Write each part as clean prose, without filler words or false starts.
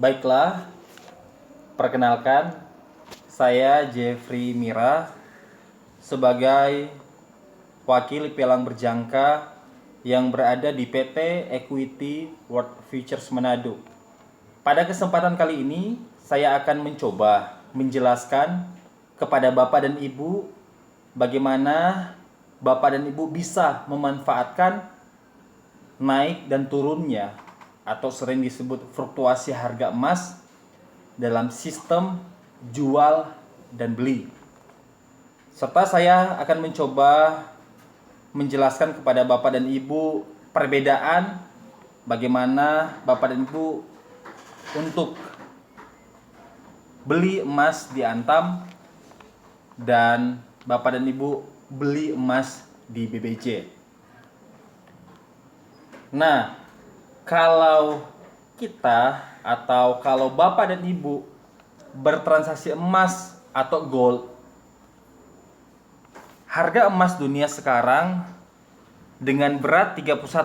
Baiklah, perkenalkan, saya Jeffrey Mira sebagai wakil pialang berjangka yang berada di PT Equity World Futures Manado. Pada kesempatan kali ini, saya akan mencoba menjelaskan kepada Bapak dan Ibu bagaimana Bapak dan Ibu bisa memanfaatkan naik dan turunnya atau sering disebut fluktuasi harga emas dalam sistem jual dan beli. Serta saya akan mencoba menjelaskan kepada Bapak dan Ibu perbedaan bagaimana Bapak dan Ibu untuk beli emas di Antam dan Bapak dan Ibu beli emas di BBJ. Nah, kalau kita atau kalau Bapak dan Ibu bertransaksi emas atau gold, harga emas dunia sekarang dengan berat 31,1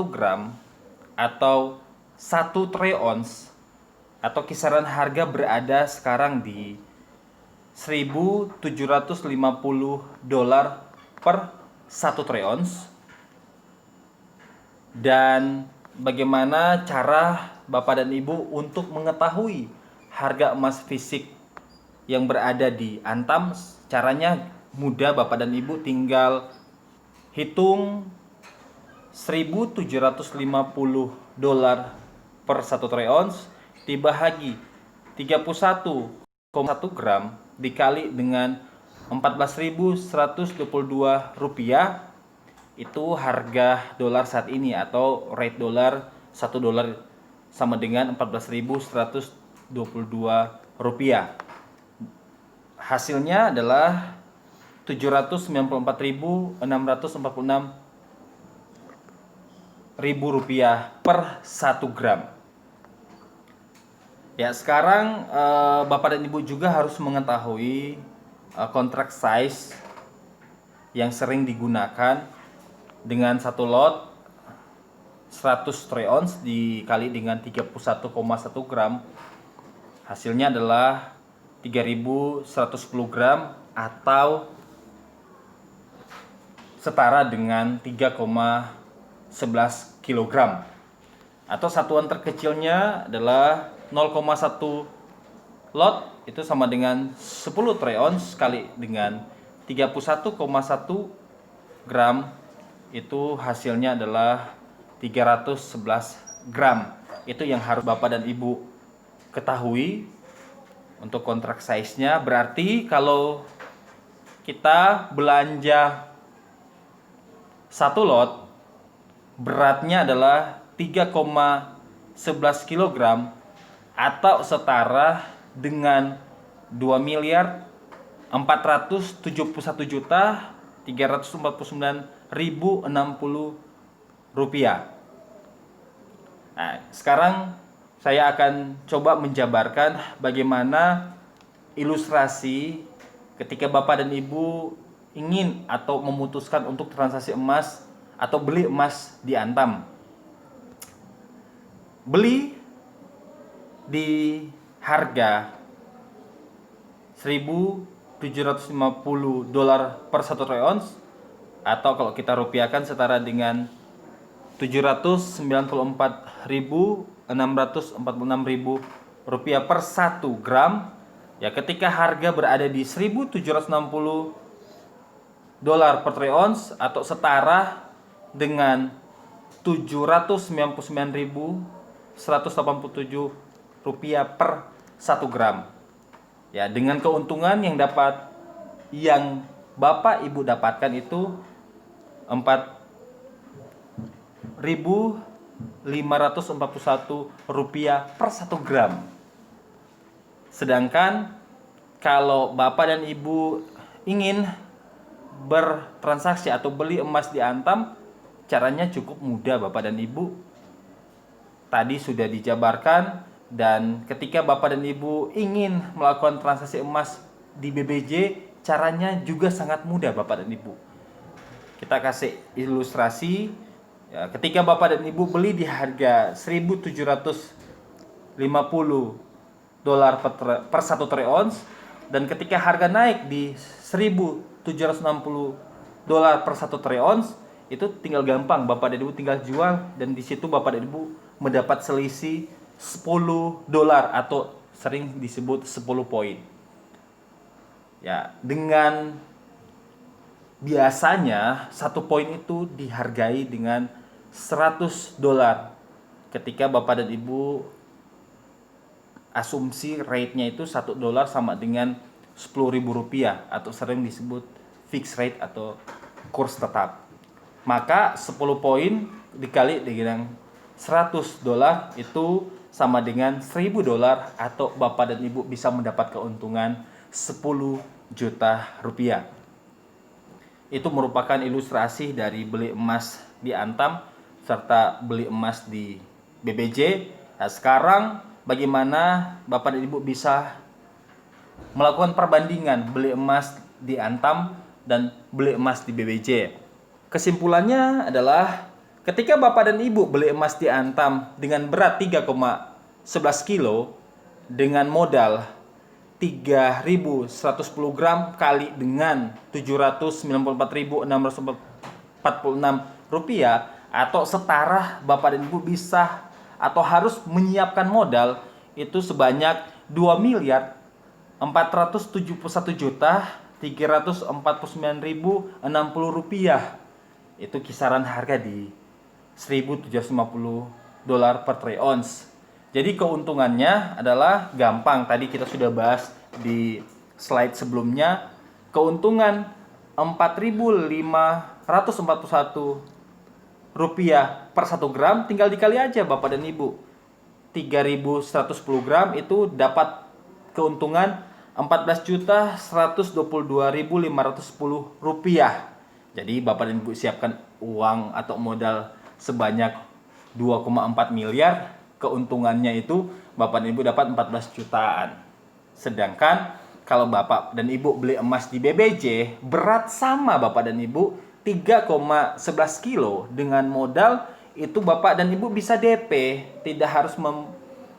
gram atau 1 troy ounce atau kisaran harga berada sekarang di $1.750 per 1 troy ounce. Dan bagaimana cara Bapak dan Ibu untuk mengetahui harga emas fisik yang berada di Antam? Caranya mudah, Bapak dan Ibu tinggal hitung $1.750 per 1 troy ounce dibagi 31,1 gram dikali dengan Rp14.122, itu harga dolar saat ini atau rate dolar $1 sama dengan Rp14.122. Hasilnya adalah Rp794.646 per 1 gram. Ya, sekarang Bapak dan Ibu juga harus mengetahui contract size yang sering digunakan dengan satu lot 100 troy ounce dikali dengan 31,1 gram. Hasilnya adalah 3.110 gram atau setara dengan 3,11 kg. Atau satuan terkecilnya adalah 0,1 lot, itu sama dengan 10 troy ounce kali dengan 31,1 gram, itu hasilnya adalah 311 gram. Itu yang harus Bapak dan Ibu ketahui untuk kontrak size-nya. Berarti kalau kita belanja satu lot, beratnya adalah 3,11 kg atau setara dengan 2.471.349.060 rupiah. Nah, sekarang saya akan coba menjabarkan bagaimana ilustrasi ketika Bapak dan Ibu ingin atau memutuskan untuk transaksi emas atau beli emas di Antam. Beli di harga $1.750 per 1 troy ounce atau kalau kita rupiahkan setara dengan Rp794.646 per 1 gram. Ya, ketika harga berada di $1.760 per troy ounce atau setara dengan Rp799.187 per 1 gram. Ya, dengan keuntungan yang Bapak Ibu dapatkan itu Rp4.541 per 1 gram. Sedangkan kalau Bapak dan Ibu ingin bertransaksi atau beli emas di Antam, caranya cukup mudah, Bapak dan Ibu. Tadi sudah dijabarkan, dan ketika Bapak dan Ibu ingin melakukan transaksi emas di BBJ, caranya juga sangat mudah, Bapak dan Ibu. Kita kasih ilustrasi. Ya, ketika Bapak dan Ibu beli di harga 1.750 $50 per 1 troy ounce, dan ketika harga naik di $1.760 per 1 troy ounce, itu tinggal gampang Bapak dan Ibu tinggal jual, dan di situ Bapak dan Ibu mendapat selisih $10 atau sering disebut 10 poin. Ya, dengan biasanya 1 poin itu dihargai dengan $100. Ketika Bapak dan Ibu asumsi rate-nya itu $1 sama dengan Rp10.000 atau sering disebut fixed rate atau kurs tetap. Maka 10 poin dikali dengan $100 itu sama dengan $1.000, atau Bapak dan Ibu bisa mendapat keuntungan 10 juta rupiah. Itu merupakan ilustrasi dari beli emas di Antam serta beli emas di BBJ. Nah, sekarang bagaimana Bapak dan Ibu bisa melakukan perbandingan beli emas di Antam dan beli emas di BBJ? Kesimpulannya adalah ketika Bapak dan Ibu beli emas di Antam dengan berat 3,11 kilo dengan modal 3.110 gram kali dengan Rp794.646, atau setara Bapak dan Ibu bisa atau harus menyiapkan modal itu sebanyak Rp2.471.349.060. Itu kisaran harga di $1.750 per troy ounce. Jadi keuntungannya adalah gampang, tadi kita sudah bahas di slide sebelumnya. Keuntungan Rp4.541 per 1 gram tinggal dikali aja Bapak dan Ibu. 3.110 gram itu dapat keuntungan Rp14.122.510. Jadi Bapak dan Ibu siapkan uang atau modal sebanyak 2,4 miliar, keuntungannya itu Bapak dan Ibu dapat 14 jutaan. Sedangkan kalau Bapak dan Ibu beli emas di BBJ, berat sama Bapak dan Ibu 3,11 kilo dengan modal itu Bapak dan Ibu bisa DP, tidak harus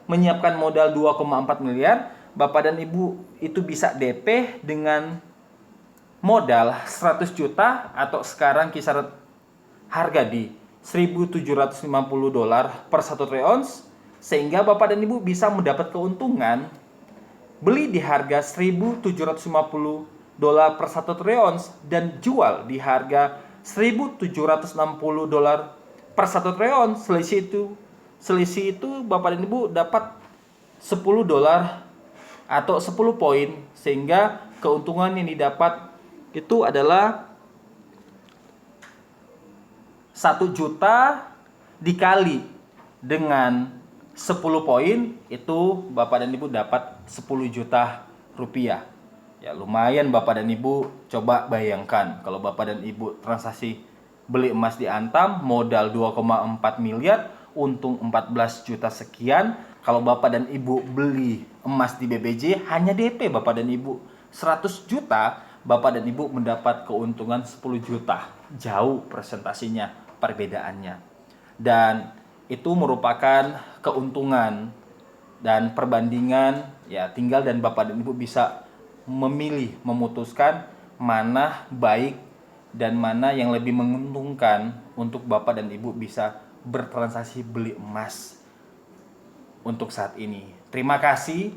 menyiapkan modal 2,4 miliar. Bapak dan Ibu itu bisa DP dengan modal 100 juta atau sekarang kisaran harga di $1.750 per 1 troy ounce, sehingga Bapak dan Ibu bisa mendapat keuntungan beli di harga $1.750 per 1 troy ounce dan jual di harga $1.760 per 1 troy ounce. Selisih itu Bapak dan Ibu dapat $10 atau 10 poin, sehingga keuntungan yang didapat itu adalah 1 juta dikali dengan 10 poin, itu Bapak dan Ibu dapat 10 juta rupiah. Ya lumayan Bapak dan Ibu, coba bayangkan kalau Bapak dan Ibu transaksi beli emas di Antam modal 2,4 miliar, untung 14 juta sekian. Kalau Bapak dan Ibu beli emas di BBJ hanya DP Bapak dan Ibu 100 juta, Bapak dan Ibu mendapat keuntungan 10 juta. Jauh presentasinya, perbedaannya. Dan itu merupakan keuntungan dan perbandingan, ya tinggal dan Bapak dan Ibu bisa memilih, memutuskan mana baik dan mana yang lebih menguntungkan untuk Bapak dan Ibu bisa bertransaksi beli emas untuk saat ini. Terima kasih.